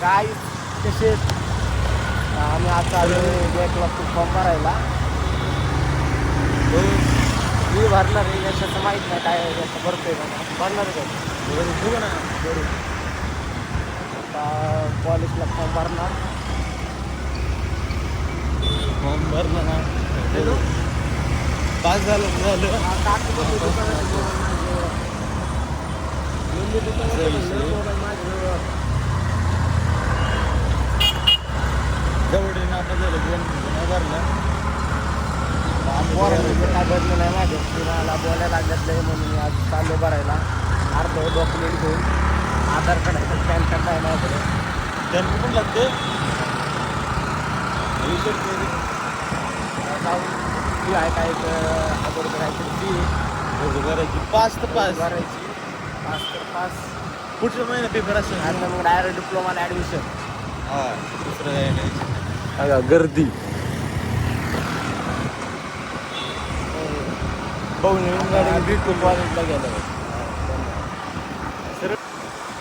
काय कसे आम्ही आता आलो बँकला फॉर्म भरायला. मी भरणार आहे, यशाचं माहीत नाही काय यशा भरतोय का भरणार आहे का बरोबर. आता कॉलेजला फॉर्म भरणार. फॉर्म भरला ना पास झालं जवळ आता झालं दोन भरलं. काय बदलं नाही माझ्या कुणाला बोलायला लागलं म्हणून मी आज चाललो भरायला. अर्ध डॉक्युमेंट घेऊन आधार कार्ड आहे, पॅन कार्ड आहे माझ्याकडे. त्यांना पण लागते जाऊन फी आहे काय अगोदर करायची फी भरायची 5 तर 5 भरायची 5 तर 5. पुढच्या महिन्यात पेपर असेल आणि मग डायरेक्ट डिप्लोमाला ॲडमिशन. हा दुसरं काय नाही. अगं गर्दी नवीन गाडी बिलकुल कॉलेजला गेलं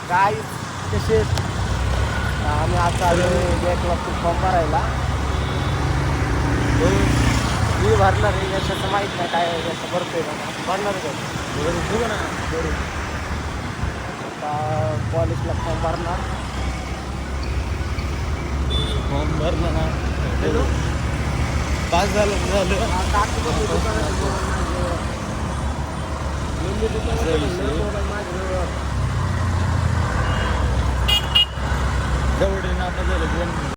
काय कसे आम्ही आता आलो बँकला फॉर्म भरायला. मी भरणार आहे, यशाचं माहीत नाही काय यशा भरतोय का भरणार आहे का बरोबर. आता कॉलेजला फॉर्म भरणार. फॉर्म भरला ना पास झालं जवळ आता झालं दोन